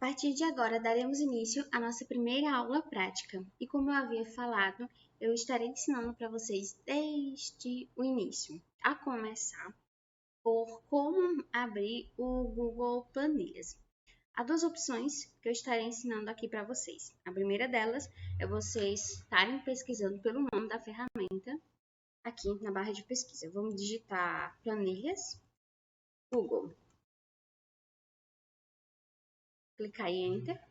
partir de agora, daremos início à nossa primeira aula prática. E como eu havia falado, eu estarei ensinando para vocês desde o início, a começar por como abrir o Google Planilhas. Há duas opções que eu estarei ensinando aqui para vocês. A primeira delas é vocês estarem pesquisando pelo nome da ferramenta aqui na barra de pesquisa. Vamos digitar planilhas, Google. Clicar em Enter.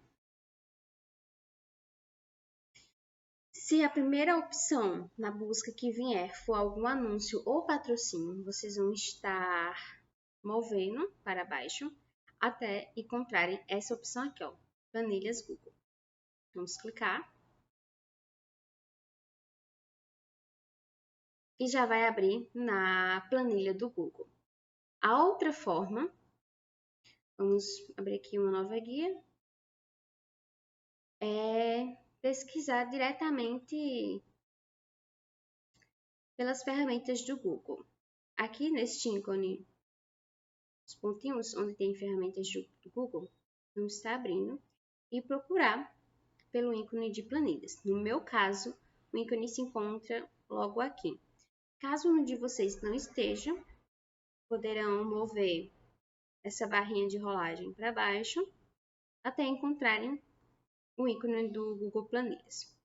Se a primeira opção na busca que vier for algum anúncio ou patrocínio, vocês vão estar movendo para baixo até encontrarem essa opção aqui, ó, Planilhas Google. Vamos clicar. E já vai abrir na planilha do Google. A outra forma, vamos abrir aqui uma nova guia, é pesquisar diretamente pelas ferramentas do Google. Aqui neste ícone, os pontinhos onde tem ferramentas do Google, vamos estar abrindo e procurar pelo ícone de planilhas. No meu caso, o ícone se encontra logo aqui. Caso um de vocês não esteja, poderão mover essa barrinha de rolagem para baixo até encontrarem o ícone do Google Planilhas.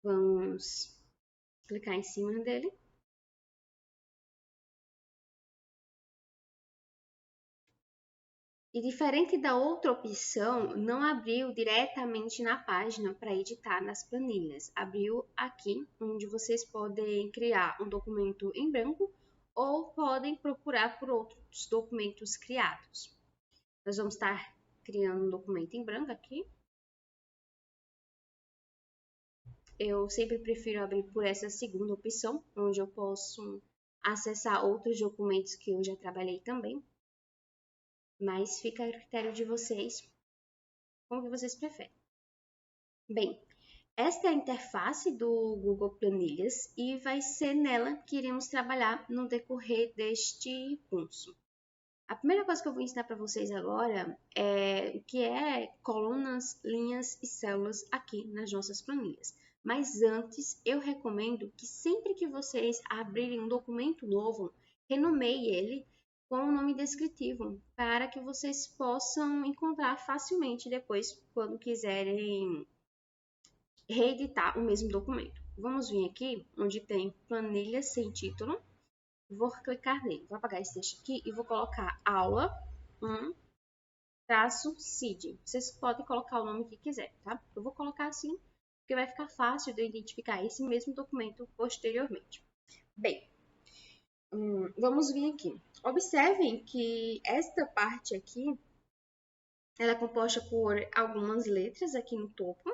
Vamos clicar em cima dele. E diferente da outra opção, não abriu diretamente na página para editar nas planilhas. Abriu aqui, onde vocês podem criar um documento em branco ou podem procurar por outros documentos criados. Nós vamos estar criando um documento em branco aqui. Eu sempre prefiro abrir por essa segunda opção, onde eu posso acessar outros documentos que eu já trabalhei também. Mas fica a critério de vocês, como que vocês preferem. Bem, esta é a interface do Google Planilhas e vai ser nela que iremos trabalhar no decorrer deste curso. A primeira coisa que eu vou ensinar para vocês agora é o que é colunas, linhas e células aqui nas nossas planilhas. Mas antes, eu recomendo que sempre que vocês abrirem um documento novo, renomeie ele com um nome descritivo, para que vocês possam encontrar facilmente depois, quando quiserem reeditar o mesmo documento. Vamos vir aqui, onde tem planilha sem título. Vou clicar nele, vou apagar esse texto aqui e vou colocar aula 1-CID. Vocês podem colocar o nome que quiser, tá? Eu vou colocar assim, porque vai ficar fácil de eu identificar esse mesmo documento posteriormente. Bem, vamos vir aqui. Observem que esta parte aqui, ela é composta por algumas letras aqui no topo.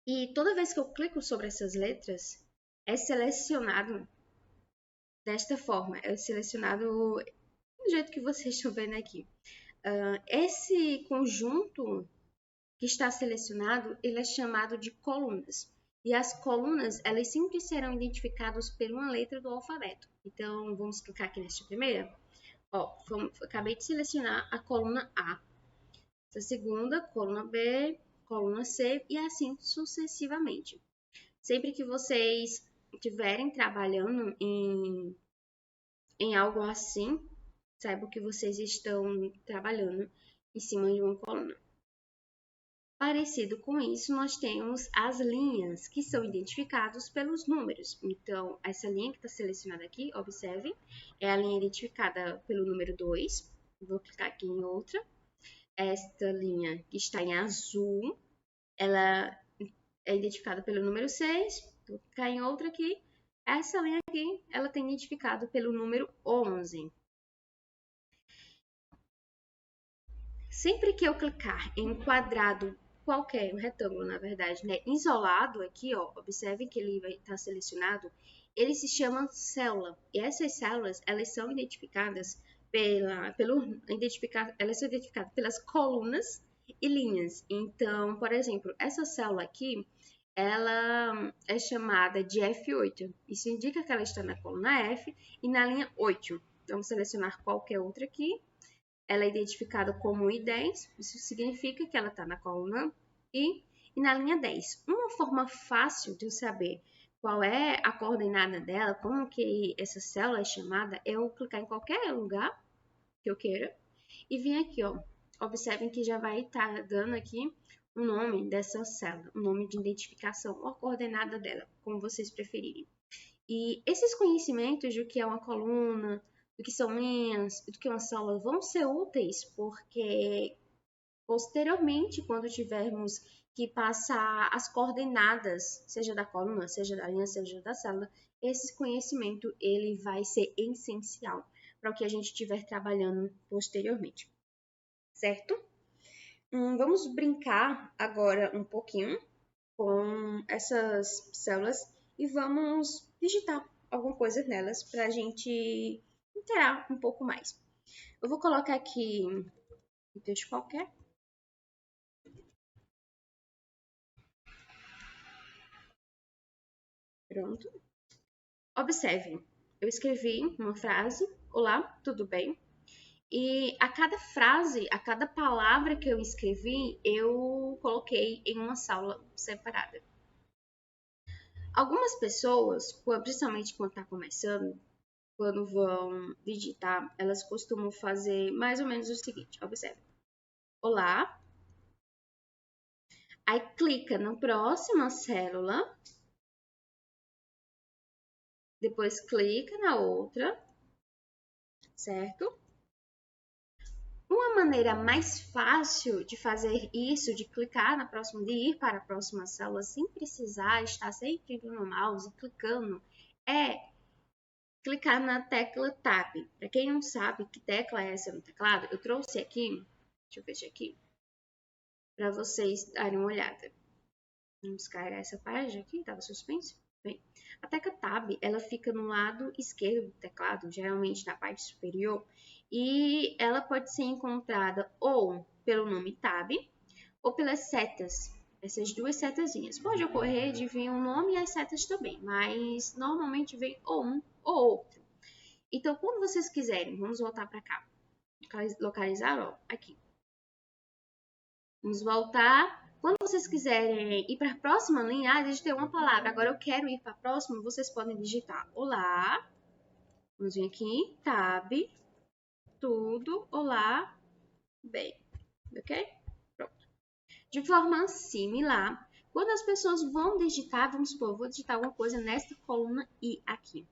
E toda vez que eu clico sobre essas letras, é selecionado desta forma. É selecionado do jeito que vocês estão vendo aqui. Esse conjunto que está selecionado, ele é chamado de colunas. E as colunas, elas sempre serão identificadas por uma letra do alfabeto. Então, vamos clicar aqui nesta primeira. Ó, acabei de selecionar a coluna A. Essa segunda, coluna B, coluna C e assim sucessivamente. Sempre que vocês estiverem trabalhando em algo assim, saibam que vocês estão trabalhando em cima de uma coluna. Parecido com isso, nós temos as linhas, que são identificadas pelos números. Então, essa linha que está selecionada aqui, observe, é a linha identificada pelo número 2. Vou clicar aqui em outra. Esta linha que está em azul, ela é identificada pelo número 6. Vou clicar em outra aqui. Essa linha aqui, ela tem identificado pelo número 11. Sempre que eu clicar em um quadrado qualquer, um retângulo, na verdade, né, isolado aqui, ó, observe que ele vai estar selecionado, ele se chama célula. E essas células, elas são identificadas elas são identificadas pelas colunas e linhas. Então, por exemplo, essa célula aqui, ela é chamada de F8. Isso indica que ela está na coluna F e na linha 8. Vamos selecionar qualquer outra aqui. ela é identificada como I10, isso significa que ela está na coluna I e na linha 10. Uma forma fácil de eu saber qual é a coordenada dela, como que essa célula é chamada, é eu clicar em qualquer lugar que eu queira e vir aqui, ó. Observem que já vai estar dando aqui o nome dessa célula, o nome de identificação ou a coordenada dela, como vocês preferirem. E esses conhecimentos do que é uma coluna, do que são linhas, do que é uma célula, vão ser úteis porque posteriormente, quando tivermos que passar as coordenadas, seja da coluna, seja da linha, seja da célula, esse conhecimento ele vai ser essencial para o que a gente estiver trabalhando posteriormente, certo? Vamos brincar agora um pouquinho com essas células e vamos digitar alguma coisa nelas para a gente interar um pouco mais. Eu vou colocar aqui um texto qualquer. Pronto. Observem, eu escrevi uma frase, olá, tudo bem? E a cada frase, a cada palavra que eu escrevi, eu coloquei em uma sala separada. Algumas pessoas, principalmente quando está começando, quando vão digitar, elas costumam fazer mais ou menos o seguinte, observe. Olá. Aí clica na próxima célula. Depois clica na outra, certo? Uma maneira mais fácil de fazer isso, de clicar na próxima, de ir para a próxima célula sem precisar estar sempre indo no mouse e clicando, é clicar na tecla Tab. Para quem não sabe que tecla é essa no teclado, eu trouxe aqui, deixa eu fechar aqui, para vocês darem uma olhada. Vamos carregar essa página aqui, estava suspenso. Bem, a tecla Tab, ela fica no lado esquerdo do teclado, geralmente na parte superior, e ela pode ser encontrada ou pelo nome Tab ou pelas setas, essas duas setazinhas. Pode ocorrer de vir um nome e as setas também, mas normalmente vem ou um ou outro. Então, quando vocês quiserem, vamos voltar para cá, localizar, ó, aqui. Vamos voltar. Quando vocês quiserem ir para a próxima linha, digitei uma palavra. Agora eu quero ir para a próxima, vocês podem digitar olá. Vamos vir aqui, tab, tudo, olá, bem, ok? Pronto. De forma similar, quando as pessoas vão digitar, vamos supor, eu vou digitar alguma coisa nesta coluna I aqui.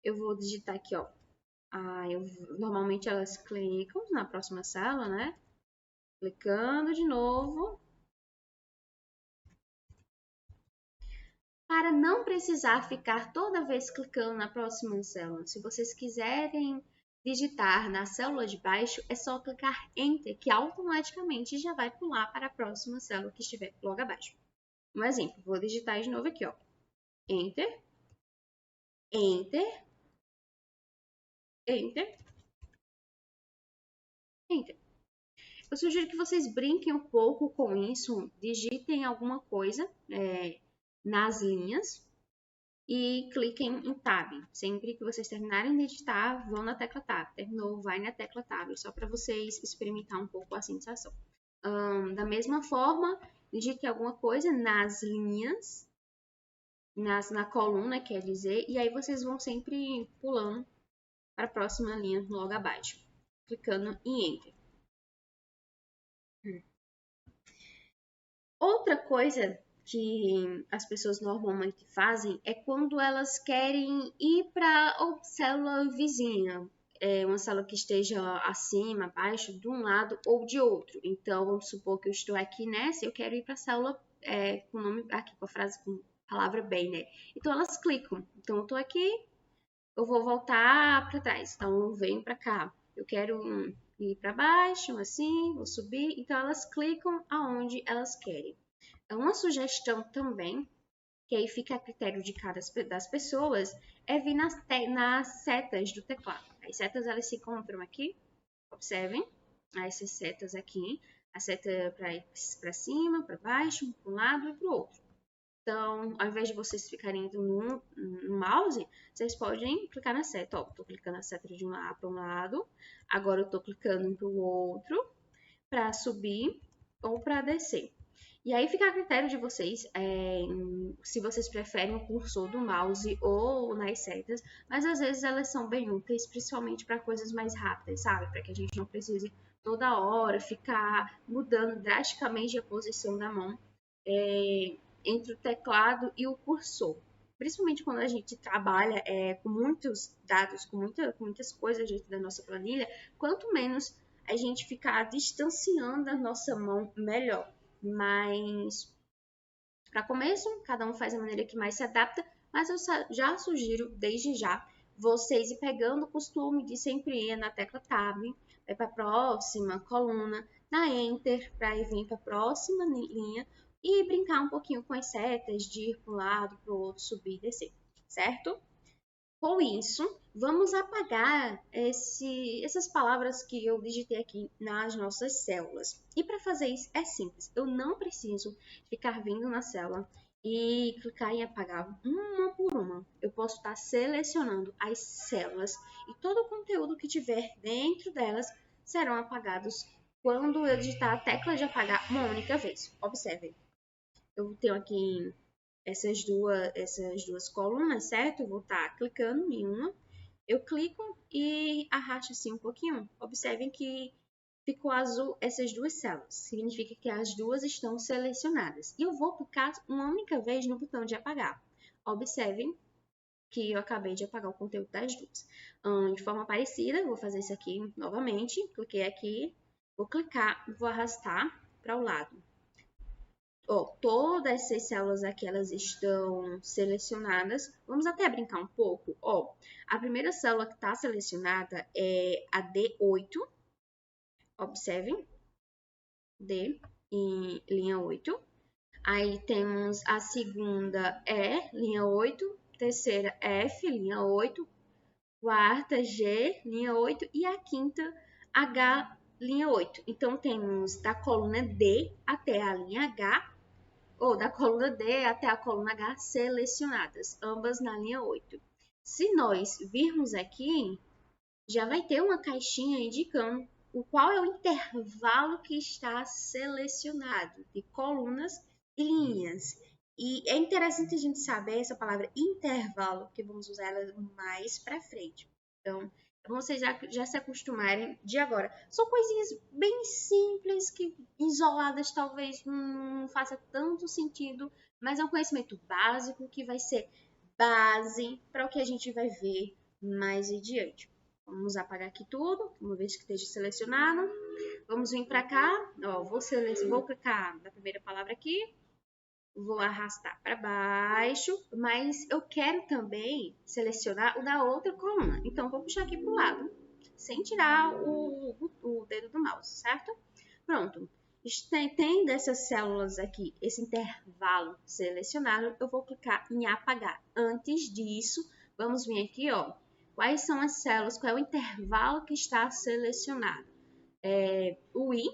Eu vou digitar aqui, ó. Normalmente elas clicam na próxima sala, né? Clicando de novo. Para não precisar ficar toda vez clicando na próxima célula. Se vocês quiserem digitar na célula de baixo, é só clicar Enter, que automaticamente já vai pular para a próxima célula que estiver logo abaixo. Um exemplo, vou digitar de novo aqui, ó. Enter, Enter, Enter, Enter. Eu sugiro que vocês brinquem um pouco com isso, digitem alguma coisa nas linhas, e cliquem em Tab. Sempre que vocês terminarem de digitar, vão na tecla Tab. Terminou, vai na tecla Tab, só para vocês experimentar um pouco a sensação. Da mesma forma, digite alguma coisa nas linhas, na coluna, quer dizer, e aí vocês vão sempre pulando para a próxima linha logo abaixo, clicando em Enter. Outra coisa que as pessoas normalmente fazem é quando elas querem ir para a célula vizinha, uma célula que esteja acima, abaixo, de um lado ou de outro. Então, vamos supor que eu estou aqui nessa e eu quero ir para a célula com o nome aqui, com a frase, com a palavra bem, né? Então, elas clicam. Então, eu estou aqui, eu vou voltar para trás. Então, eu venho para cá. Eu quero ir para baixo, assim, vou subir. Então, elas clicam aonde elas querem. Uma sugestão também, que aí fica a critério de cada das pessoas, é vir nas setas do teclado. As setas elas se encontram aqui, observem, essas setas aqui, a seta para cima, para baixo, para um lado e para o outro. Então, ao invés de vocês ficarem indo no mouse, vocês podem clicar na seta. Ó, tô clicando a seta de um lado para um lado. Agora eu tô clicando para o outro para subir ou para descer. E aí fica a critério de vocês, se vocês preferem o cursor do mouse ou nas setas, mas às vezes elas são bem úteis, principalmente para coisas mais rápidas, sabe? Para que a gente não precise toda hora ficar mudando drasticamente a posição da mão entre o teclado e o cursor. Principalmente quando a gente trabalha com muitos dados, com muitas coisas dentro da nossa planilha, quanto menos a gente ficar distanciando a nossa mão, melhor. Mas, para começo, cada um faz a maneira que mais se adapta, mas eu já sugiro, desde já, vocês ir pegando o costume de sempre ir na tecla Tab, vai para a próxima coluna, na Enter, para ir vir para a próxima linha, e brincar um pouquinho com as setas, de ir para um lado, para o outro, subir e descer, certo? Com isso, vamos apagar essas palavras que eu digitei aqui nas nossas células. E para fazer isso é simples. Eu não preciso ficar vindo na célula e clicar em apagar uma por uma. Eu posso estar selecionando as células e todo o conteúdo que tiver dentro delas serão apagados quando eu digitar a tecla de apagar uma única vez. Observem. Eu tenho aqui essas duas colunas, certo? Eu vou estar clicando em uma. Eu clico e arrasto assim um pouquinho. Observem que ficou azul essas duas células. Significa que as duas estão selecionadas. E eu vou clicar uma única vez no botão de apagar. Observem que eu acabei de apagar o conteúdo das duas. De forma parecida, vou fazer isso aqui novamente. Cliquei aqui, vou clicar e vou arrastar para o lado. Todas essas células aqui, elas estão selecionadas. Vamos até brincar um pouco. A primeira célula que está selecionada é a D8. Observem. D em linha 8. Aí temos a segunda E, linha 8. Terceira F, linha 8. Quarta G, linha 8. E a quinta H, linha 8. Então, temos da coluna D até a linha H, ou da coluna D até a coluna H selecionadas, ambas na linha 8. Se nós virmos aqui, já vai ter uma caixinha indicando o qual é o intervalo que está selecionado de colunas e linhas. E é interessante a gente saber essa palavra intervalo, que vamos usar ela mais para frente. Então, vocês já se acostumarem de agora. São coisinhas bem simples que isoladas talvez não faça tanto sentido, mas é um conhecimento básico que vai ser base para o que a gente vai ver mais adiante. Vamos apagar aqui tudo, uma vez que esteja selecionado. Vamos vir para cá, vou clicar na primeira palavra aqui, vou arrastar para baixo, mas eu quero também selecionar o da outra coluna. Então, vou puxar aqui para o lado, sem tirar o dedo do mouse, certo? Pronto. Tendo essas células aqui, esse intervalo selecionado, eu vou clicar em apagar. Antes disso, vamos vir aqui, quais são as células, qual é o intervalo que está selecionado. O I,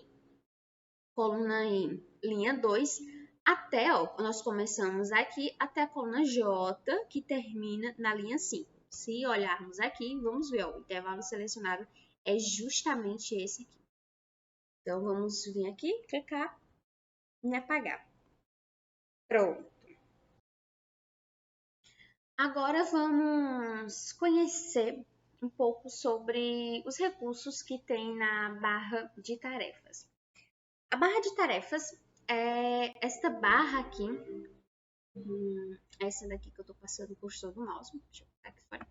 coluna em linha 2, até, nós começamos aqui até a coluna J, que termina na linha 5. Se olharmos aqui, vamos ver, o intervalo selecionado é justamente esse aqui. Então, vamos vir aqui, clicar em apagar. Pronto. Agora vamos conhecer um pouco sobre os recursos que tem na barra de tarefas. A barra de tarefas é esta barra aqui, essa daqui que eu estou passando por todo o mouse, deixa eu botar aqui fora.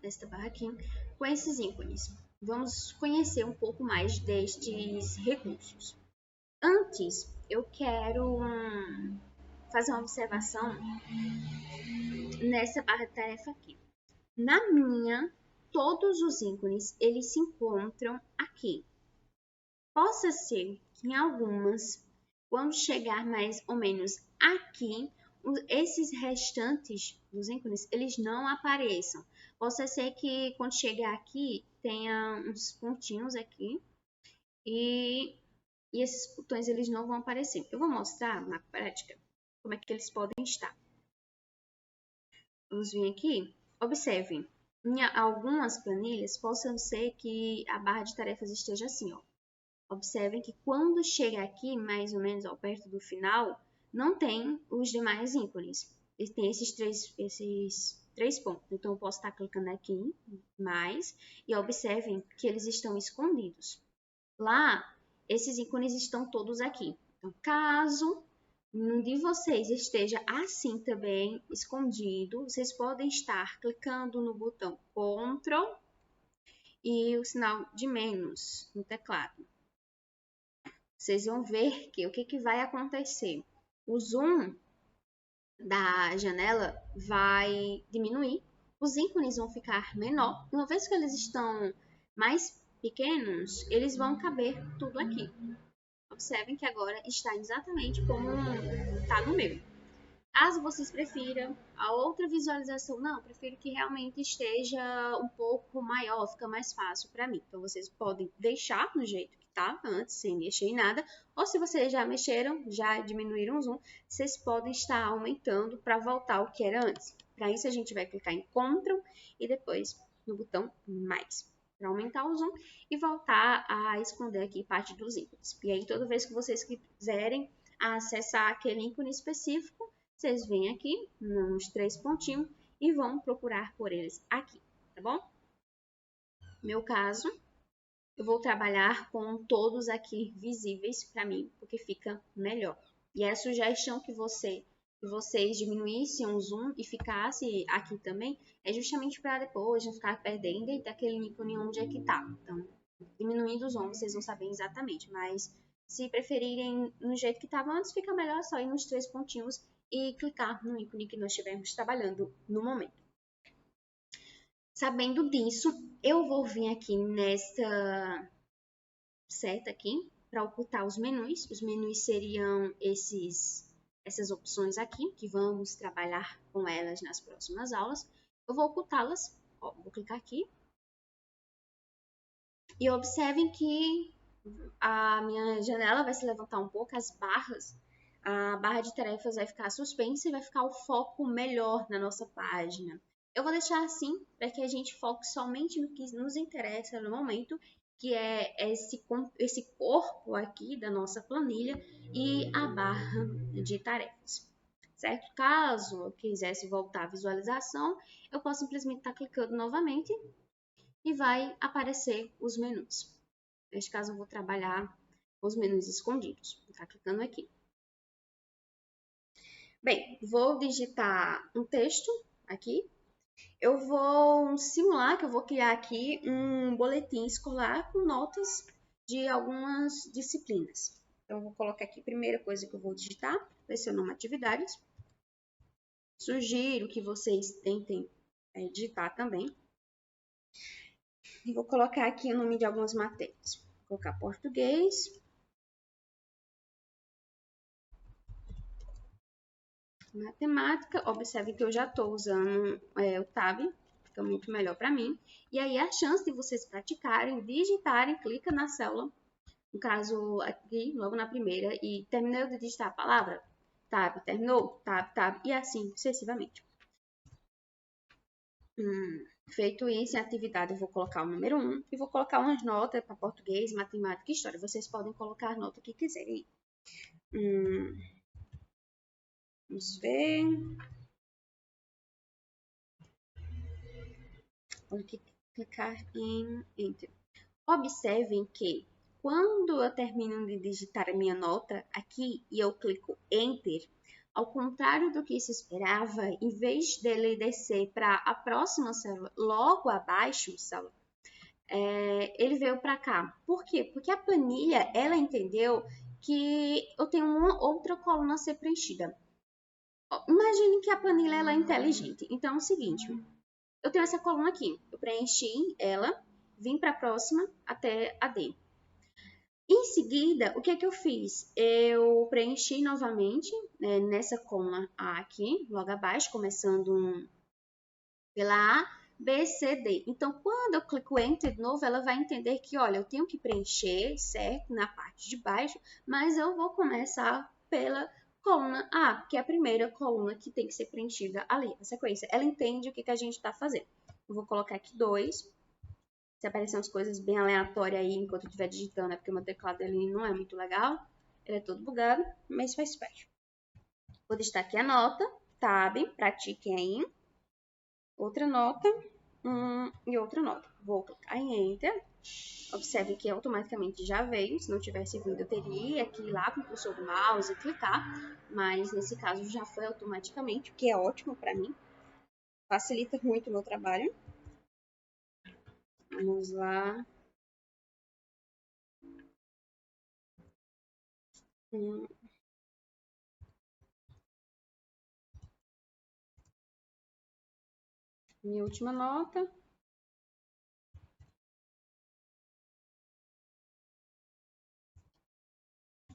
Esta barra aqui, com esses ícones. Vamos conhecer um pouco mais destes recursos. Antes, eu quero fazer uma observação nessa barra de tarefa aqui. Na minha, todos os ícones, eles se encontram aqui. Possa ser que em algumas, quando chegar mais ou menos aqui, esses restantes dos ícones, eles não apareçam. Possa ser que quando chegar aqui, tenha uns pontinhos aqui e esses botões eles não vão aparecer. Eu vou mostrar na prática. como é que eles podem estar. Vamos vir aqui. Observem, em algumas planilhas, possam ser que a barra de tarefas esteja assim, ó. Observem que quando chega aqui, mais ou menos, ó, perto do final, não tem os demais ícones. Tem esses três pontos. Então, eu posso estar clicando aqui em mais e observem que eles estão escondidos. Lá, esses ícones estão todos aqui. Então, caso um de vocês esteja assim também, escondido, vocês podem estar clicando no botão Ctrl e o sinal de menos no teclado. Vocês vão ver que o que vai acontecer? O zoom da janela vai diminuir, os ícones vão ficar menor. Uma vez que eles estão mais pequenos, eles vão caber tudo aqui. Observem que agora está exatamente como está no meu. Caso vocês prefiram a outra visualização, não, prefiro que realmente esteja um pouco maior, fica mais fácil para mim. Então, vocês podem deixar no jeito que estava antes, sem mexer em nada. Ou se vocês já mexeram, já diminuíram o zoom, vocês podem estar aumentando para voltar ao que era antes. Para isso, a gente vai clicar em Ctrl e depois no botão mais, para aumentar o zoom e voltar a esconder aqui parte dos ícones. E aí, toda vez que vocês quiserem acessar aquele ícone específico, vocês vêm aqui nos três pontinhos e vão procurar por eles aqui, tá bom? No meu caso, eu vou trabalhar com todos aqui visíveis para mim, porque fica melhor. E a sugestão que vocês diminuíssem o zoom e ficasse aqui também, é justamente para depois não ficar perdendo e ter aquele ícone onde é que tá. Então, diminuindo o zoom, vocês vão saber exatamente, mas se preferirem no jeito que estava antes, fica melhor só ir nos três pontinhos e clicar no ícone que nós estivermos trabalhando no momento. Sabendo disso, eu vou vir aqui nesta seta aqui para ocultar os menus. Os menus seriam essas opções aqui, que vamos trabalhar com elas nas próximas aulas. Eu vou ocultá-las, vou clicar aqui. E observem que a minha janela vai se levantar um pouco, as barras, a barra de tarefas vai ficar suspensa e vai ficar o foco melhor na nossa página. Eu vou deixar assim para que a gente foque somente no que nos interessa no momento, que é esse corpo aqui da nossa planilha e a barra de tarefas. Certo? Caso eu quisesse voltar à visualização, eu posso simplesmente estar clicando novamente e vai aparecer os menus. Neste caso, eu vou trabalhar os menus escondidos. Vou estar clicando aqui. Bem, vou digitar um texto aqui. Eu vou simular que eu vou criar aqui um boletim escolar com notas de algumas disciplinas. Então, eu vou colocar aqui a primeira coisa que eu vou digitar, vai ser o nome atividades. Sugiro que vocês tentem digitar também. E vou colocar aqui o nome de algumas matérias. Vou colocar português. Matemática, observe que eu já estou usando o Tab, fica muito melhor para mim. E aí, a chance de vocês praticarem, digitarem, clica na célula, no caso aqui, logo na primeira, e terminou de digitar a palavra, Tab, terminou, Tab, e assim sucessivamente. Feito isso, em atividade, eu vou colocar o número 1 e vou colocar umas notas para português, matemática e história. Vocês podem colocar a nota que quiserem. Vamos ver. Vou clicar em Enter. Observem que quando eu termino de digitar a minha nota aqui e eu clico Enter, ao contrário do que se esperava, em vez dele descer para a próxima célula, logo abaixo, ele veio para cá. Por quê? Porque a planilha, ela entendeu que eu tenho uma outra coluna a ser preenchida. Imagine que a planilha ela é inteligente. Então, é o seguinte, eu tenho essa coluna aqui, eu preenchi ela, vim para a próxima até a D. Em seguida, o que é que eu fiz? Eu preenchi novamente nessa coluna A aqui, logo abaixo, começando pela A, B, C, D. Então, quando eu clico Enter de novo, ela vai entender que, olha, eu tenho que preencher, certo, na parte de baixo, mas eu vou começar pela coluna A, que é a primeira coluna que tem que ser preenchida ali, a sequência. Ela entende o que a gente está fazendo. Eu vou colocar aqui 2. Se aparecer umas coisas bem aleatórias aí enquanto eu estiver digitando, é porque o meu teclado ele não é muito legal. Ele é todo bugado, mas faz parte. Vou deixar aqui a nota, tab, pratiquem aí. Outra nota e outra nota. Vou clicar em Enter. Observe que automaticamente já veio. Se não tivesse vindo, eu teria que ir lá com o cursor do mouse e clicar. Mas nesse caso já foi automaticamente, o que é ótimo para mim. Facilita muito o meu trabalho. Vamos lá. Minha última nota.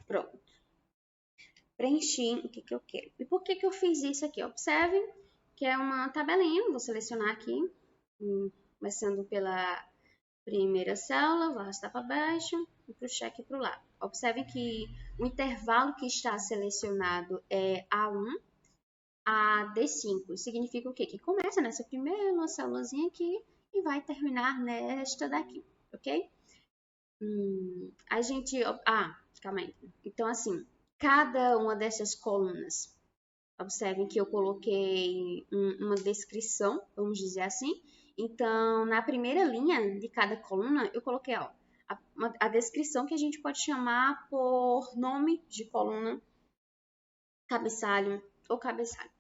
Pronto. Preenchi o que eu quero. E por que eu fiz isso aqui? Observem que é uma tabelinha. Vou selecionar aqui, começando pela primeira célula, vou arrastar para baixo e para o cheque para o lado. Observem que o intervalo que está selecionado é A1 a D5. Significa o quê? Que começa nessa primeira célulazinha aqui e vai terminar nesta daqui, ok? A gente... calma aí. Então, assim, cada uma dessas colunas, observem que eu coloquei uma descrição, vamos dizer assim. Então, na primeira linha de cada coluna, eu coloquei a descrição que a gente pode chamar por nome de coluna, cabeçalho ou cabeçalho.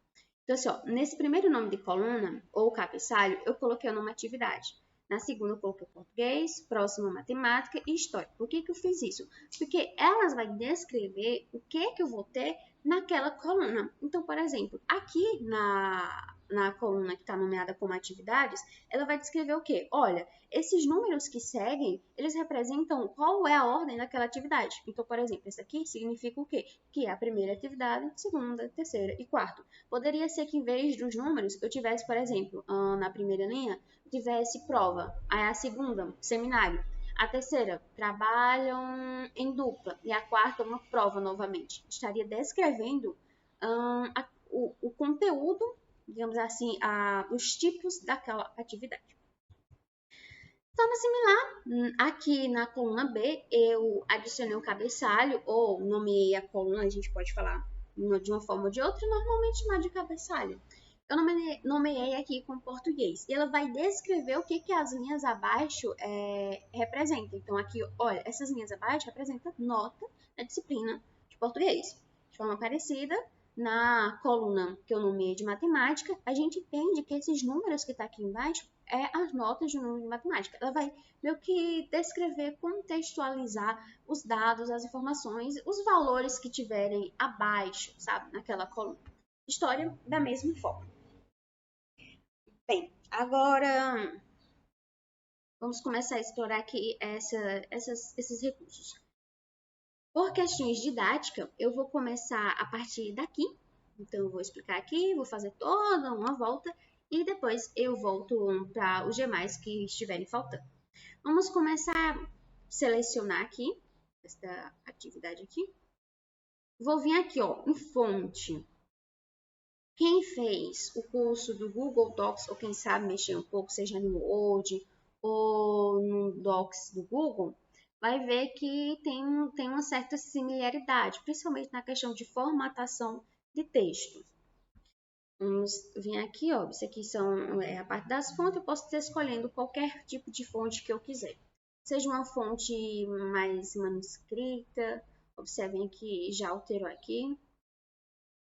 Então, assim, nesse primeiro nome de coluna ou cabeçalho, eu coloquei a normatividade. Na segunda, eu coloquei português, próxima, matemática e história. Por que eu fiz isso? Porque elas vão descrever o que eu vou ter naquela coluna. Então, por exemplo, aqui na coluna que está nomeada como atividades, ela vai descrever o quê? Olha, esses números que seguem, eles representam qual é a ordem daquela atividade. Então, por exemplo, esse aqui significa o quê? Que é a primeira atividade, segunda, terceira e quarta. Poderia ser que em vez dos números, eu tivesse, por exemplo, na primeira linha, tivesse prova. Aí a segunda, seminário. A terceira, trabalham em dupla. E a quarta, uma prova novamente. Estaria descrevendo o conteúdo, digamos assim, os tipos daquela atividade. De forma similar, aqui na coluna B, eu adicionei o cabeçalho, ou nomeei a coluna, a gente pode falar de uma forma ou de outra, normalmente chamar de cabeçalho. Eu nomeei aqui com português. E ela vai descrever o que as linhas abaixo representam. Então, aqui, olha, essas linhas abaixo representam nota da disciplina de português. De forma parecida, na coluna que eu nomeei de matemática, a gente entende que esses números que estão aqui embaixo as notas de número de matemática. Ela vai meio que descrever, contextualizar os dados, as informações, os valores que tiverem abaixo, sabe, naquela coluna. História da mesma forma. Bem, agora vamos começar a explorar aqui esses recursos. Por questões didáticas, eu vou começar a partir daqui. Então, eu vou explicar aqui, vou fazer toda uma volta e depois eu volto para os demais que estiverem faltando. Vamos começar a selecionar aqui, esta atividade aqui. Vou vir aqui, ó, em fonte. Quem fez o curso do Google Docs, ou quem sabe mexer um pouco, seja no Word ou no Docs do Google, vai ver que tem uma certa similaridade, principalmente na questão de formatação de texto. Vamos vir aqui, ó, isso aqui é a parte das fontes, eu posso estar escolhendo qualquer tipo de fonte que eu quiser. Seja uma fonte mais manuscrita, observem que já alterou aqui.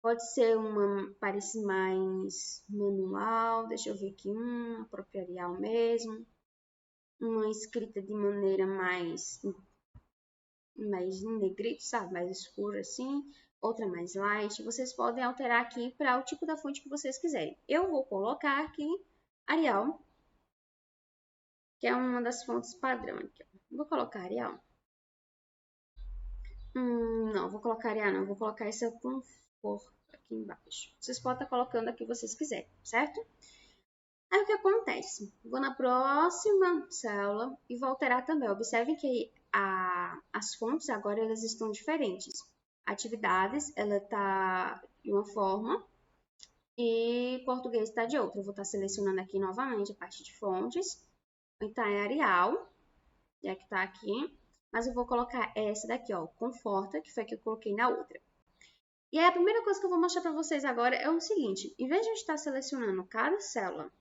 Pode ser uma, parece mais manual, deixa eu ver aqui, propriarial mesmo. Uma escrita de maneira mais em negrito, sabe? Mais escura assim. Outra mais light. Vocês podem alterar aqui para o tipo da fonte que vocês quiserem. Eu vou colocar aqui Arial, que é uma das fontes padrão aqui. Vou colocar Arial. Não, vou colocar Arial não. Vou colocar essa com cor aqui embaixo. Vocês podem estar colocando aqui vocês quiserem, certo? Aí o que acontece? Vou na próxima célula e vou alterar também. Observem que as fontes agora elas estão diferentes. atividades, ela está de uma forma e português está de outra. Eu vou estar selecionando aqui novamente a parte de fontes. Então, é Arial, é que está aqui. Mas eu vou colocar essa daqui, ó, Conforta, que foi a que eu coloquei na outra. E aí, a primeira coisa que eu vou mostrar para vocês agora é o seguinte. Em vez de eu estar selecionando cada célula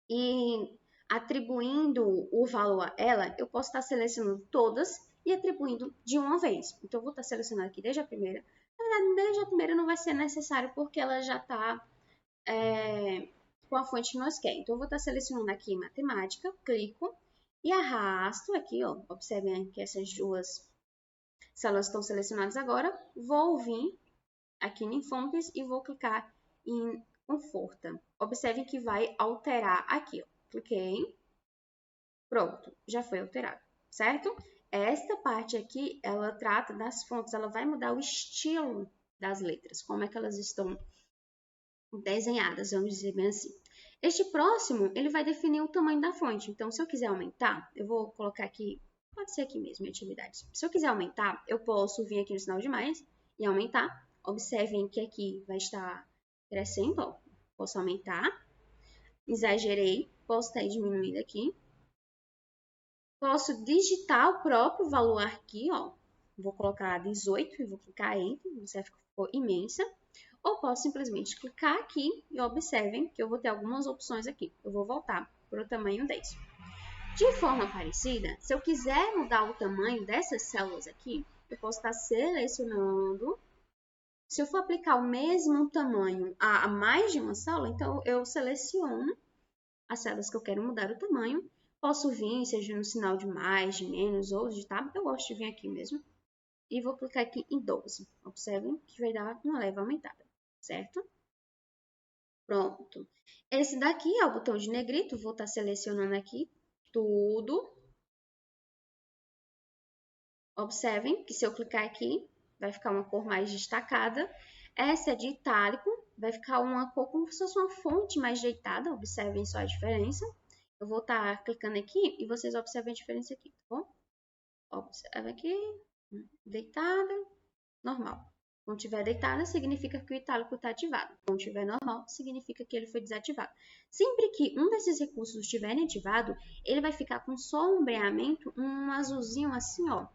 e atribuindo o valor a ela, eu posso estar selecionando todas e atribuindo de uma vez. Então, eu vou estar selecionando aqui desde a primeira. Na verdade, desde a primeira não vai ser necessário porque ela já está com a fonte que nós queremos. Então, eu vou estar selecionando aqui matemática, clico e arrasto aqui, ó. Observem que essas duas células estão selecionadas agora. Vou vir aqui em fontes e vou clicar em Conforta. Observem que vai alterar aqui, ó. Cliquei. Pronto, já foi alterado, certo? Esta parte aqui, ela trata das fontes, ela vai mudar o estilo das letras, como é que elas estão desenhadas, vamos dizer bem assim. Este próximo, ele vai definir o tamanho da fonte. Então, se eu quiser aumentar, eu vou colocar aqui, pode ser aqui mesmo, em atividades. Se eu quiser aumentar, eu posso vir aqui no sinal de mais e aumentar. Observem que aqui vai estar crescendo, ó. Posso aumentar. Exagerei, posso estar diminuindo aqui. Posso digitar o próprio valor aqui, ó. Vou colocar 18 e vou clicar Enter, você ficou imensa. Ou posso simplesmente clicar aqui e observem que eu vou ter algumas opções aqui. Eu vou voltar para o tamanho 10. De forma parecida, se eu quiser mudar o tamanho dessas células aqui, eu posso estar selecionando. Se eu for aplicar o mesmo tamanho a mais de uma célula, então eu seleciono as células que eu quero mudar o tamanho. Posso vir, seja no sinal de mais, de menos ou de tab. Eu gosto de vir aqui mesmo. E vou clicar aqui em 12. Observem que vai dar uma leve aumentada, certo? Pronto. Esse daqui é o botão de negrito. Vou estar selecionando aqui tudo. Observem que se eu clicar aqui, vai ficar uma cor mais destacada. Essa é de itálico. Vai ficar uma cor como se fosse uma fonte mais deitada. Observem só a diferença. Eu vou estar clicando aqui e vocês observem a diferença aqui, tá bom? Observa aqui, deitada, normal. Quando estiver deitada, significa que o itálico está ativado. Quando estiver normal, significa que ele foi desativado. Sempre que um desses recursos estiver ativado, ele vai ficar com sombreamento, um azulzinho assim, ó,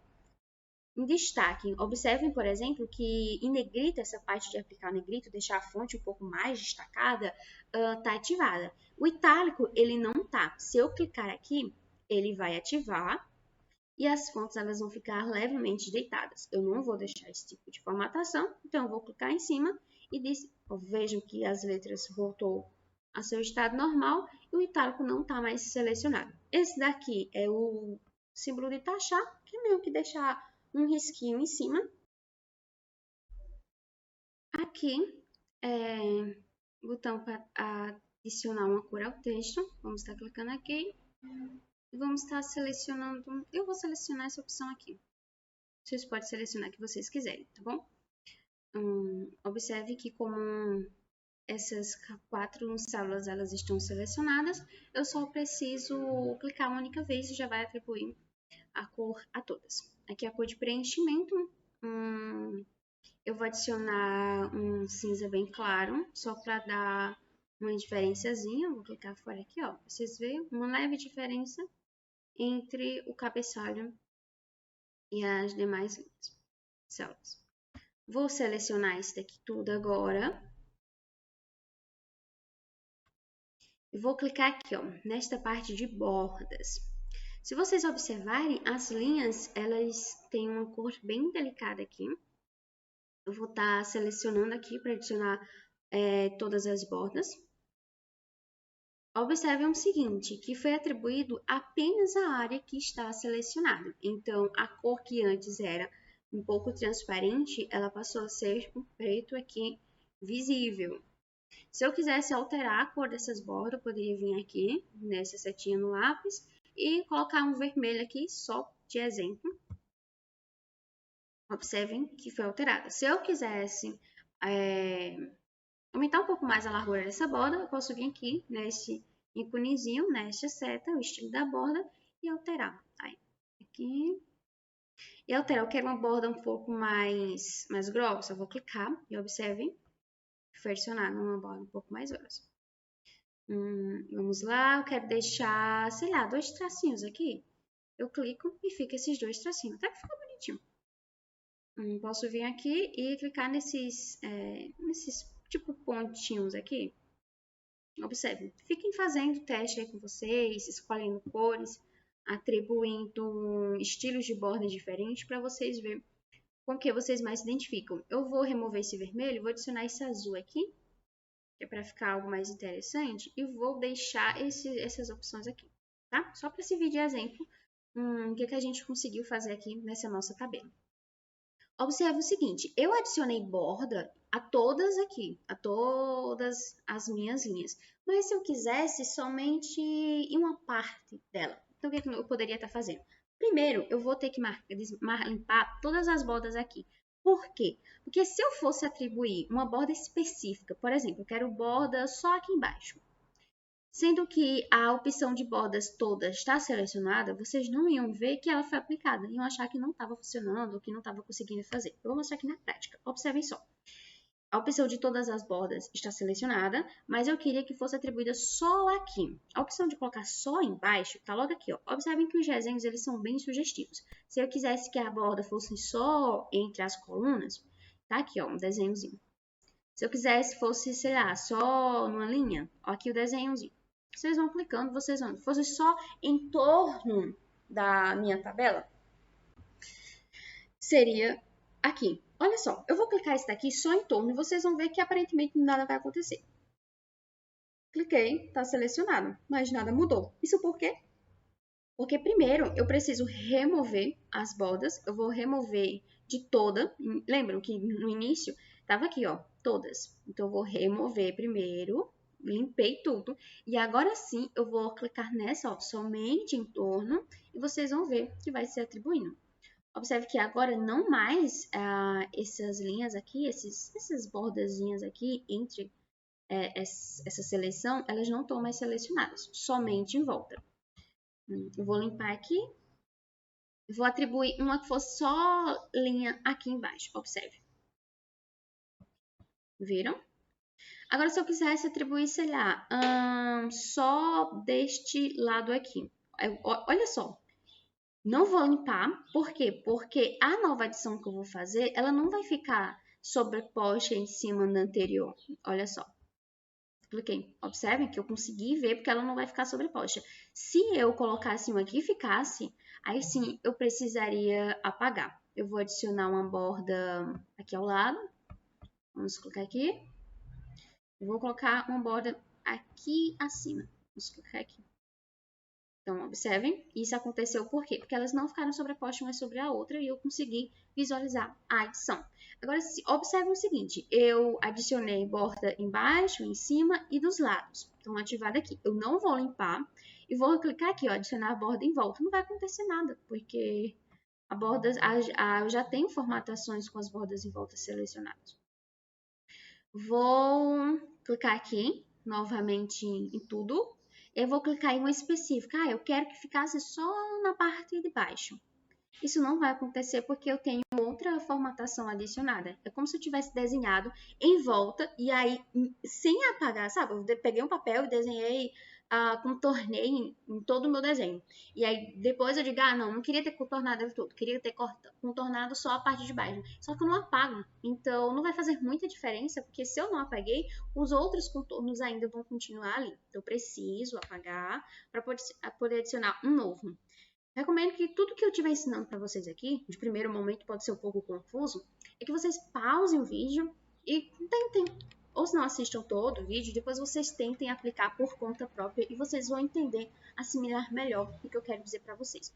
em destaque. Observem, por exemplo, que em negrito, essa parte de aplicar negrito, deixar a fonte um pouco mais destacada, está ativada. O itálico, ele não está. Se eu clicar aqui, ele vai ativar e as fontes elas vão ficar levemente deitadas. Eu não vou deixar esse tipo de formatação, então eu vou clicar em cima e vejam que as letras voltou a seu estado normal e o itálico não está mais selecionado. Esse daqui é o símbolo de taxar, que é meio que deixar um risquinho em cima. Aqui é o botão para adicionar uma cor ao texto. Vamos estar clicando aqui. E vamos estar selecionando. Eu vou selecionar essa opção aqui. Vocês podem selecionar o que vocês quiserem, tá bom? Observe que como essas 4 células elas estão selecionadas, eu só preciso clicar uma única vez e já vai atribuir a cor a todas. Aqui é a cor de preenchimento. Eu vou adicionar um cinza bem claro, só para dar uma diferençazinha. Vou clicar fora aqui, ó. Vocês veem uma leve diferença entre o cabeçalho e as demais células. Vou selecionar esse daqui tudo agora. E vou clicar aqui, ó, nesta parte de bordas. Se vocês observarem, as linhas, elas têm uma cor bem delicada aqui. Eu vou estar selecionando aqui para adicionar todas as bordas. Observem o seguinte, que foi atribuído apenas à área que está selecionada. Então, a cor que antes era um pouco transparente, ela passou a ser um preto aqui visível. Se eu quisesse alterar a cor dessas bordas, eu poderia vir aqui, nessa setinha no lápis, e colocar um vermelho aqui, só de exemplo. Observem que foi alterada. Se eu quisesse aumentar um pouco mais a largura dessa borda, eu posso vir aqui nesse íconezinho, nesta seta, o estilo da borda, e alterar. Aí, aqui. E alterar, eu quero uma borda um pouco mais grossa. Eu vou clicar e observem, perfeccionar numa borda um pouco mais grossa. Vamos lá, eu quero deixar, sei lá, 2 tracinhos aqui. Eu clico e fica esses 2 tracinhos. Até que ficou bonitinho. Posso vir aqui e clicar nesses tipo pontinhos aqui. Observe, fiquem fazendo teste aí com vocês, escolhendo cores, atribuindo estilos de borda diferentes para vocês verem com que vocês mais se identificam. Eu vou remover esse vermelho, vou adicionar esse azul aqui, que é para ficar algo mais interessante, e vou deixar essas opções aqui, tá? Só para servir de exemplo, o que a gente conseguiu fazer aqui nessa nossa tabela. Observe o seguinte, eu adicionei borda a todas aqui, a todas as minhas linhas. Mas se eu quisesse somente em uma parte dela, então o que eu poderia estar fazendo? Primeiro, eu vou ter que limpar todas as bordas aqui. Por quê? Porque se eu fosse atribuir uma borda específica, por exemplo, eu quero borda só aqui embaixo, sendo que a opção de bordas todas está selecionada, vocês não iam ver que ela foi aplicada, iam achar que não estava funcionando ou que não estava conseguindo fazer. Eu vou mostrar aqui na prática. Observem só. A opção de todas as bordas está selecionada, mas eu queria que fosse atribuída só aqui. A opção de colocar só embaixo está logo aqui, ó. Observem que os desenhos eles são bem sugestivos. Se eu quisesse que a borda fosse só entre as colunas, tá aqui, ó, um desenhozinho. Se eu quisesse fosse, sei lá, só numa linha, ó, aqui o desenhozinho. Vocês vão clicando, vocês vão. Se fosse só em torno da minha tabela, seria aqui. Olha só, eu vou clicar esse daqui só em torno e vocês vão ver que aparentemente nada vai acontecer. Cliquei, está selecionado, mas nada mudou. Isso por quê? Porque primeiro eu preciso remover as bordas, eu vou remover de toda. Lembram que no início estava aqui, ó, todas. Então eu vou remover primeiro, limpei tudo. E agora sim eu vou clicar nessa, ó, somente em torno, e vocês vão ver que vai ser atribuindo. Observe que agora não mais essas linhas aqui, essas bordazinhas aqui entre essa seleção, elas não estão mais selecionadas, somente em volta. Eu vou limpar aqui. Vou atribuir uma que for só linha aqui embaixo. Observe. Viram? Agora, se eu quisesse atribuir, sei lá, só deste lado aqui. Olha só. Não vou limpar. Por quê? Porque a nova adição que eu vou fazer, ela não vai ficar sobreposta em cima da anterior. Olha só. Cliquei. Observem que eu consegui ver porque ela não vai ficar sobreposta. Se eu colocasse uma aqui e ficasse, aí sim eu precisaria apagar. Eu vou adicionar uma borda aqui ao lado. Vamos colocar aqui. Vou colocar uma borda aqui acima. Vamos colocar aqui. Então, observem, isso aconteceu por quê? Porque elas não ficaram sobrepostas uma sobre a outra e eu consegui visualizar a adição. Agora, observem o seguinte, eu adicionei borda embaixo, em cima e dos lados. Então, ativada aqui. Eu não vou limpar e vou clicar aqui, ó, adicionar a borda em volta. Não vai acontecer nada, porque eu já tenho formatações com as bordas em volta selecionadas. Vou clicar aqui, novamente em tudo. Eu vou clicar em uma específica. Eu quero que ficasse só na parte de baixo. Isso não vai acontecer porque eu tenho outra formatação adicionada. É como se eu tivesse desenhado em volta e aí, sem apagar, sabe? Eu peguei um papel e desenhei, contornei em todo o meu desenho. E aí, depois eu digo, não queria ter contornado ele todo. Queria ter contornado só a parte de baixo. Só que eu não apago. Então, não vai fazer muita diferença, porque se eu não apaguei, os outros contornos ainda vão continuar ali. Então, eu preciso apagar para poder adicionar um novo. Recomendo que tudo que eu estiver ensinando para vocês aqui, de primeiro momento pode ser um pouco confuso, é que vocês pausem o vídeo e tentem, ou se não assistam todo o vídeo, depois vocês tentem aplicar por conta própria e vocês vão entender, assimilar melhor o que eu quero dizer para vocês.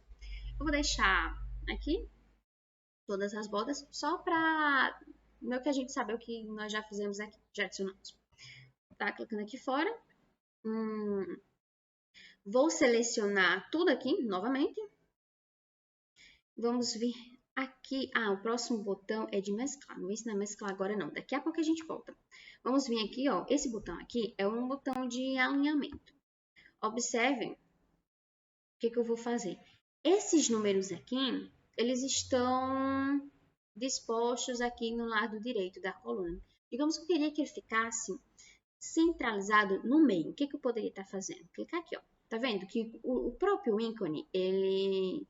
Eu vou deixar aqui todas as bordas, só para meu que a gente sabe o que nós já fizemos aqui, já adicionamos. Tá clicando aqui fora. Vou selecionar tudo aqui novamente. Vamos vir aqui. O próximo botão é de mesclar. Não vou ensinar a mesclar agora não. Daqui a pouco a gente volta. Vamos vir aqui, ó. Esse botão aqui é um botão de alinhamento. Observem o que eu vou fazer. Esses números aqui eles estão dispostos aqui no lado direito da coluna. Digamos que eu queria que ele ficasse centralizado no meio. O que eu poderia estar fazendo? Clicar aqui, ó. Tá vendo que o próprio ícone, ele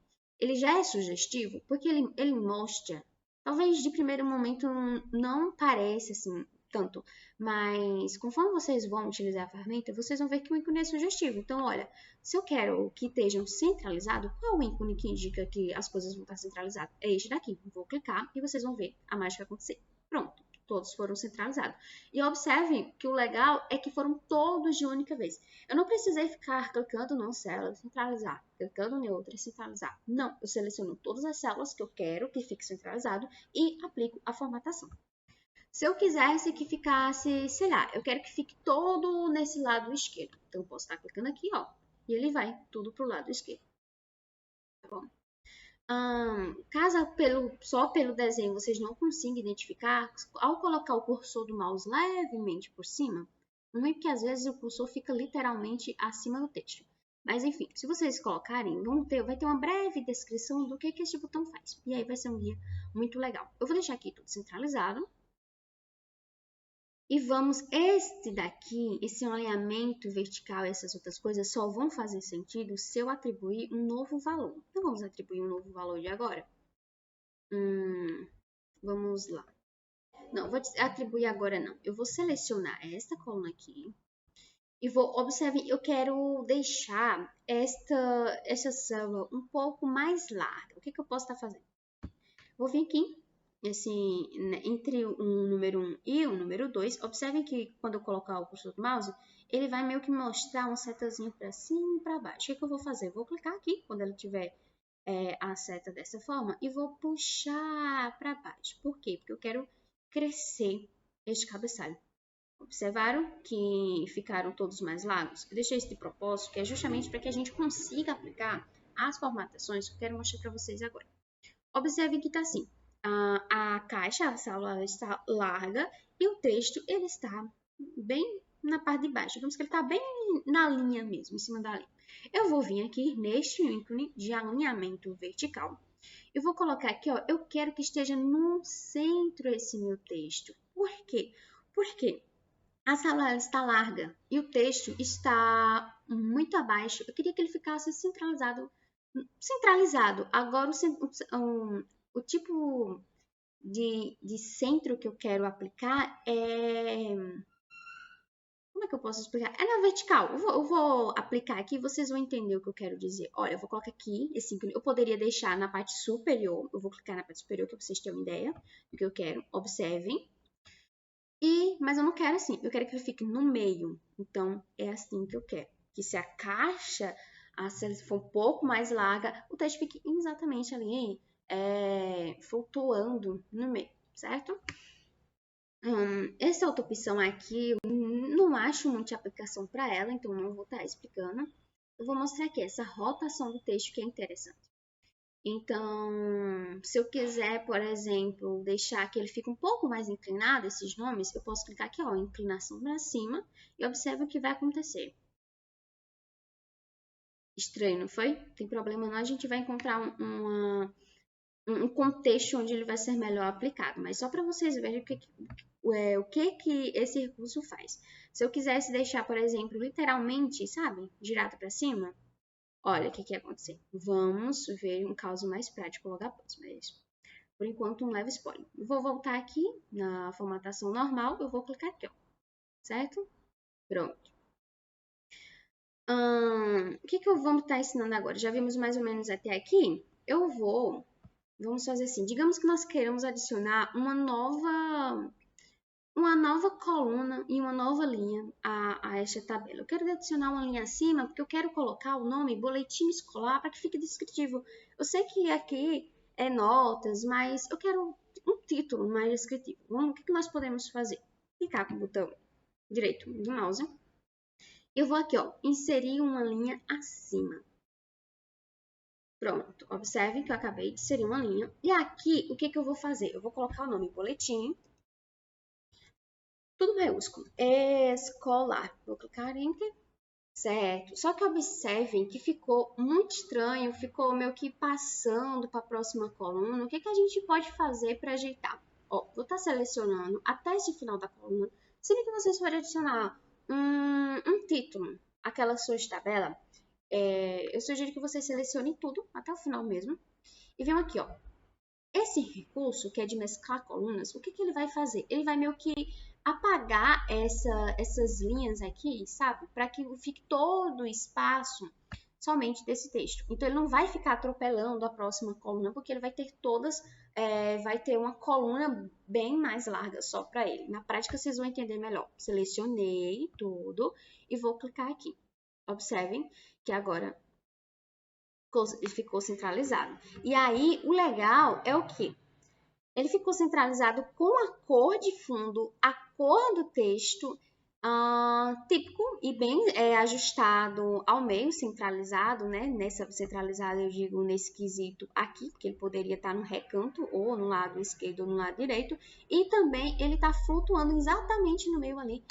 já é sugestivo, porque ele mostra, talvez de primeiro momento não pareça assim tanto, mas conforme vocês vão utilizar a ferramenta, vocês vão ver que o ícone é sugestivo. Então, olha, se eu quero que estejam centralizados, qual o ícone que indica que as coisas vão estar centralizadas? É este daqui. Vou clicar e vocês vão ver a mágica acontecer. Pronto, todos foram centralizados. E observe que o legal é que foram todos de única vez. Eu não precisei ficar clicando numa célula, centralizar, clicando em outra, centralizar. Não, eu seleciono todas as células que eu quero que fique centralizado e aplico a formatação. Se eu quisesse que ficasse, sei lá, eu quero que fique todo nesse lado esquerdo. Então, eu posso estar clicando aqui, ó, e ele vai tudo para o lado esquerdo. Tá bom? Caso só pelo desenho vocês não consigam identificar, ao colocar o cursor do mouse levemente por cima, não é que às vezes o cursor fica literalmente acima do texto. Mas enfim, se vocês colocarem, vai ter uma breve descrição do que esse botão faz. E aí vai ser um guia muito legal. Eu vou deixar aqui tudo centralizado. E vamos, este daqui, esse alinhamento vertical e essas outras coisas só vão fazer sentido se eu atribuir um novo valor. Então, vamos atribuir um novo valor de agora. Vamos lá. Não, vou atribuir agora não. Eu vou selecionar esta coluna aqui. E observe, eu quero deixar essa célula um pouco mais larga. O que eu posso estar fazendo? Vou vir aqui assim, entre o número 1 e o número 2, observem que quando eu colocar o cursor do mouse, ele vai meio que mostrar um setazinho para cima e para baixo. O que eu vou fazer? Eu vou clicar aqui, quando ele tiver a seta dessa forma, e vou puxar para baixo. Por quê? Porque eu quero crescer este cabeçalho. Observaram que ficaram todos mais largos? Eu deixei esse de propósito, que é justamente para que a gente consiga aplicar as formatações que eu quero mostrar para vocês agora. Observem que está assim. A caixa, a sala está larga e o texto ele está bem na parte de baixo. Digamos que ele está bem na linha mesmo, em cima da linha. Eu vou vir aqui neste ícone de alinhamento vertical. Eu vou colocar aqui, ó, eu quero que esteja no centro esse meu texto. Por quê? Porque a sala está larga e o texto está muito abaixo. Eu queria que ele ficasse centralizado. Agora, o tipo de centro que eu quero aplicar é... Como é que eu posso explicar? É na vertical. Eu vou aplicar aqui e vocês vão entender o que eu quero dizer. Olha, eu vou colocar aqui esse ícone. Eu poderia deixar na parte superior. Eu vou clicar na parte superior para vocês terem uma ideia do que eu quero. Observem. Mas eu não quero assim. Eu quero que ele fique no meio. Então, é assim que eu quero. Que se a caixa se for um pouco mais larga, o texto fique exatamente ali flutuando no meio, certo? Essa outra opção aqui, eu não acho muita aplicação para ela, então não vou estar explicando. Eu vou mostrar aqui essa rotação do texto que é interessante. Então, se eu quiser, por exemplo, deixar que ele fique um pouco mais inclinado, esses nomes, eu posso clicar aqui, ó, inclinação para cima, e observe o que vai acontecer. Estranho, não foi? Tem problema não, a gente vai encontrar um contexto onde ele vai ser melhor aplicado, mas só para vocês verem o que esse recurso faz. Se eu quisesse deixar, por exemplo, literalmente, sabe, girado para cima, olha o que ia acontecer. Vamos ver um caso mais prático logo após, mas por enquanto um leve spoiler. Eu vou voltar aqui na formatação normal, eu vou clicar aqui, ó, certo? Pronto. O que eu vou estar ensinando agora? Já vimos mais ou menos até aqui. Vamos fazer assim, digamos que nós queremos adicionar uma nova coluna e uma nova linha a esta tabela. Eu quero adicionar uma linha acima porque eu quero colocar o nome boletim escolar para que fique descritivo. Eu sei que aqui é notas, mas eu quero um título mais descritivo. O que nós podemos fazer? Clicar com o botão direito do mouse. Eu vou aqui, ó, inserir uma linha acima. Pronto, observe que eu acabei de inserir uma linha. E aqui, o que eu vou fazer? Eu vou colocar o nome boletim, tudo maiúsculo, escolar. Vou clicar em Enter. certo? Só que observem que ficou muito estranho, ficou meio que passando para a próxima coluna. O que que a gente pode fazer para ajeitar? Ó, vou estar selecionando até esse final da coluna. Sempre que vocês forem adicionar um título àquela sua tabela, eu sugiro que vocês selecionem tudo até o final mesmo. E venham aqui, ó. Esse recurso, que é de mesclar colunas, o que que ele vai fazer? Ele vai meio que apagar essas linhas aqui, sabe? Para que fique todo o espaço somente desse texto. Então, ele não vai ficar atropelando a próxima coluna, porque ele vai ter vai ter uma coluna bem mais larga só para ele. Na prática, vocês vão entender melhor. Selecionei tudo e vou clicar aqui. Observem que agora ficou centralizado. E aí, o legal é o quê? Ele ficou centralizado com a cor de fundo, a cor do texto, típico e bem ajustado ao meio, centralizado, né? Nessa centralizada eu digo nesse quesito aqui, porque ele poderia estar no recanto, ou no lado esquerdo ou no lado direito, e também ele está flutuando exatamente no meio ali,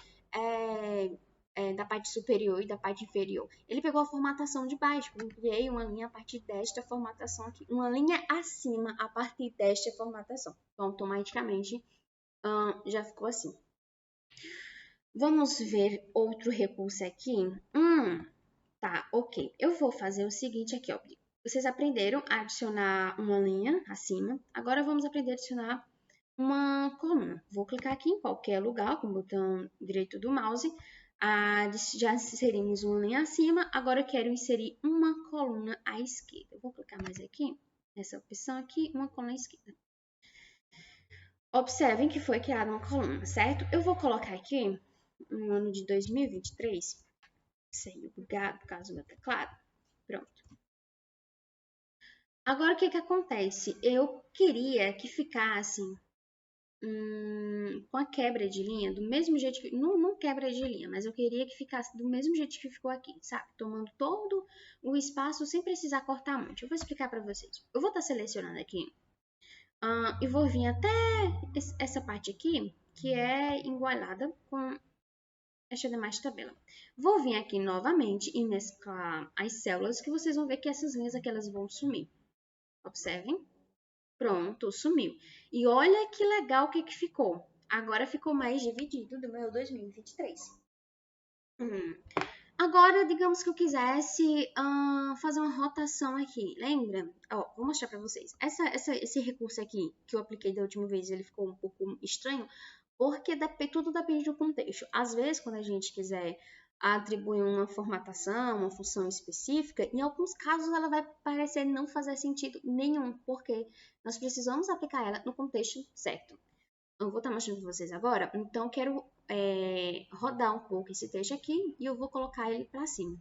da parte superior e da parte inferior. Ele pegou a formatação de baixo, eu criei uma linha a partir desta formatação aqui, uma linha acima a partir desta formatação. Então, automaticamente, já ficou assim. Vamos ver outro recurso aqui. Tá, ok. Eu vou fazer o seguinte aqui, ó. Vocês aprenderam a adicionar uma linha acima. Agora vamos aprender a adicionar uma coluna. Vou clicar aqui em qualquer lugar com o botão direito do mouse. Já inserimos uma linha acima. Agora eu quero inserir uma coluna à esquerda. Eu vou clicar mais aqui, nessa opção aqui, uma coluna à esquerda. Observem que foi criada uma coluna, certo? Eu vou colocar aqui no ano de 2023, sem bugado por causa do meu teclado. Pronto. Agora, o que que acontece? Eu queria que ficasse com a quebra de linha, do mesmo jeito que... Não quebra de linha, mas eu queria que ficasse do mesmo jeito que ficou aqui, sabe? Tomando todo o espaço sem precisar cortar muito. Eu vou explicar para vocês. Eu vou estar selecionando aqui e vou vir até essa parte aqui, que é igualada com esta demais tabela. Vou vir aqui novamente e mesclar as células, que vocês vão ver que essas linhas aqui elas vão sumir. Observem. Pronto, sumiu. E olha que legal o que ficou. Agora ficou mais dividido do meu 2023. Agora, digamos que eu quisesse fazer uma rotação aqui. Lembra? Ó, vou mostrar para vocês. Esse recurso aqui que eu apliquei da última vez, ele ficou um pouco estranho, porque tudo depende do contexto. Às vezes, quando a gente quiser atribuir uma formatação, uma função específica, em alguns casos ela vai parecer não fazer sentido nenhum, porque nós precisamos aplicar ela no contexto certo. Eu vou estar mostrando para vocês agora, então eu quero rodar um pouco esse texto aqui e eu vou colocar ele para cima.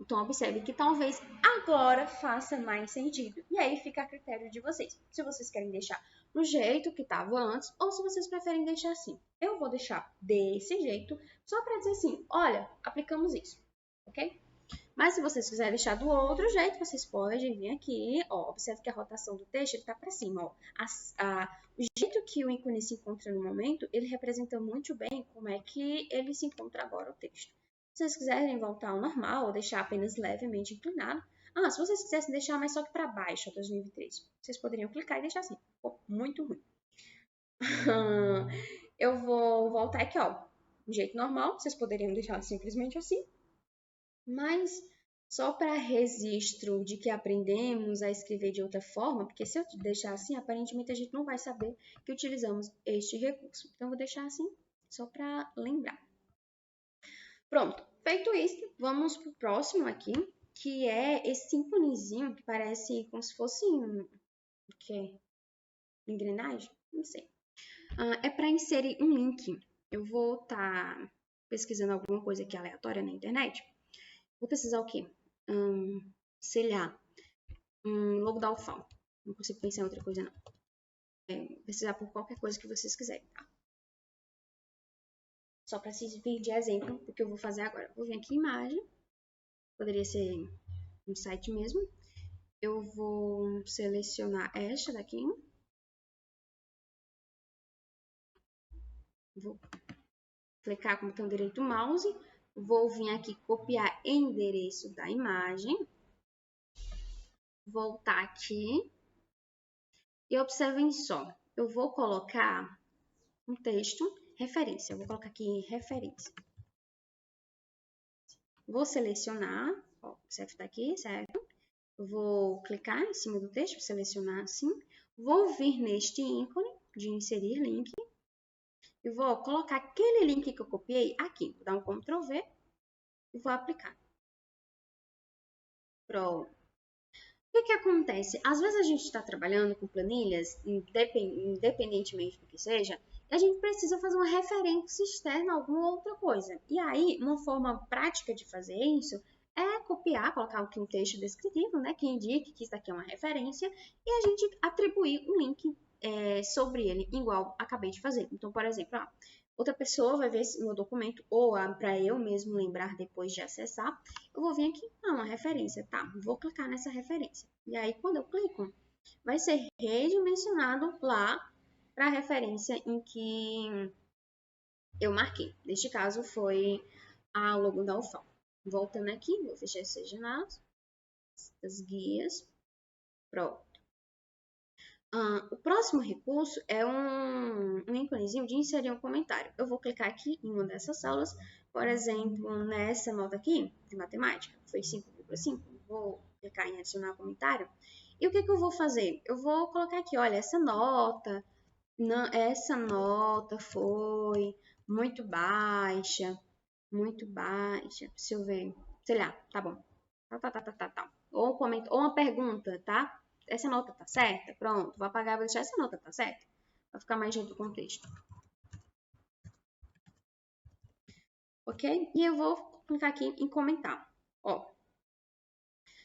Então, observe que talvez agora faça mais sentido. E aí fica a critério de vocês. Se vocês querem deixar do jeito que estava antes ou se vocês preferem deixar assim. Eu vou deixar desse jeito só para dizer assim, olha, aplicamos isso, ok? Mas se vocês quiserem deixar do outro jeito, vocês podem vir aqui, ó, observe que a rotação do texto está para cima, ó. O jeito que o ícone se encontra no momento, ele representa muito bem como é que ele se encontra agora o texto. Se vocês quiserem voltar ao normal ou deixar apenas levemente inclinado, se vocês quisessem deixar mais só que para baixo, 2023, vocês poderiam clicar e deixar assim. Ficou muito ruim. Eu vou voltar aqui, ó, do jeito normal, vocês poderiam deixar simplesmente assim. Mas só para registro de que aprendemos a escrever de outra forma, porque se eu deixar assim, aparentemente a gente não vai saber que utilizamos este recurso. Então, eu vou deixar assim, só para lembrar. Pronto, feito isso, vamos para o próximo aqui, que é esse íconezinho que parece como se fosse engrenagem? Não sei. É para inserir um link. Eu vou estar pesquisando alguma coisa aqui aleatória na internet. Vou precisar o quê? Sei lá, logo da UFAL. Não consigo pensar em outra coisa, não. Precisar por qualquer coisa que vocês quiserem, tá? Só para servir de exemplo do que eu vou fazer agora. Vou vir aqui em imagem. Poderia ser um site mesmo. Eu vou selecionar esta daqui. Vou clicar com o botão direito do mouse. Vou vir aqui copiar endereço da imagem. Voltar aqui. E observem só, eu vou colocar um texto, referência. Eu vou colocar aqui referência. Vou selecionar, ó, certo? Tá aqui, certo? Eu vou clicar em cima do texto, selecionar assim. Vou vir neste ícone de inserir link. E vou colocar aquele link que eu copiei aqui. Vou dar um Ctrl V e vou aplicar. Pronto. O que acontece? Às vezes a gente está trabalhando com planilhas, independentemente do que seja, e a gente precisa fazer uma referência externa a alguma outra coisa. E aí, uma forma prática de fazer isso é copiar, colocar aqui um texto descritivo, né, que indique que isso aqui é uma referência, e a gente atribuir um link sobre ele, igual acabei de fazer. Então, por exemplo, outra pessoa vai ver esse meu documento, ou para eu mesmo lembrar depois de acessar, eu vou vir aqui, uma referência, tá? Vou clicar nessa referência. E aí, quando eu clico, vai ser redimensionado lá para a referência em que eu marquei. Neste caso, foi a logo da UFAL. Voltando aqui, vou fechar essas janelas, as guias, pronto. O próximo recurso é um íconezinho de inserir um comentário. Eu vou clicar aqui em uma dessas aulas, por exemplo, nessa nota aqui de matemática, foi 5,5. Vou clicar em adicionar comentário. E o que eu vou fazer? Eu vou colocar aqui, olha, essa nota foi muito baixa. Deixa eu ver. Sei lá, tá bom. Tá. Ou uma pergunta, tá? Essa nota tá certa? Pronto, vou apagar e vou deixar essa nota tá certa. Vai ficar mais junto com o texto. Ok? E eu vou clicar aqui em comentar. Ó,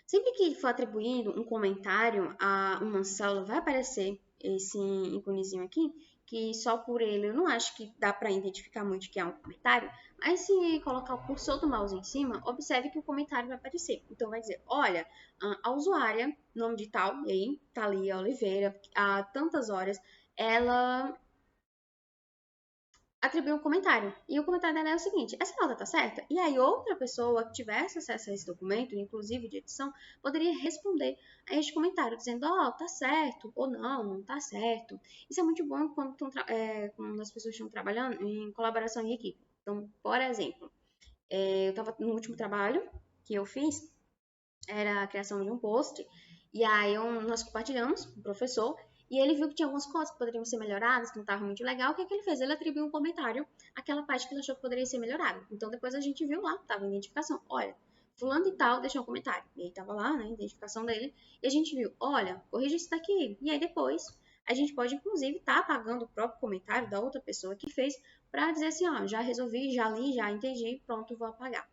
sempre que for atribuindo um comentário a uma célula, vai aparecer esse íconezinho aqui, que só por ele eu não acho que dá para identificar muito que é um comentário, mas se colocar o cursor do mouse em cima, observe que o comentário vai aparecer. Então vai dizer, olha, a usuária, nome de tal, e aí, Thalia Oliveira, há tantas horas, ela atribuir um comentário. E o comentário dela é o seguinte: essa nota tá certa? E aí outra pessoa que tivesse acesso a esse documento, inclusive de edição, poderia responder a este comentário, dizendo, tá certo, ou não tá certo. Isso é muito bom quando as pessoas estão trabalhando em colaboração em equipe. Então, por exemplo, eu estava no último trabalho que eu fiz, era a criação de um post, e aí nós compartilhamos com o professor, e ele viu que tinha algumas coisas que poderiam ser melhoradas, que não estavam muito legal. O que ele fez? Ele atribuiu um comentário àquela parte que ele achou que poderia ser melhorada. Então, depois a gente viu lá, estava em identificação. Olha, fulano e tal deixou um comentário. E aí estava lá, né, a identificação dele. E a gente viu, olha, corrija isso daqui. E aí depois, a gente pode, inclusive, estar apagando o próprio comentário da outra pessoa que fez, para dizer assim, já resolvi, já li, já entendi, pronto, vou apagar.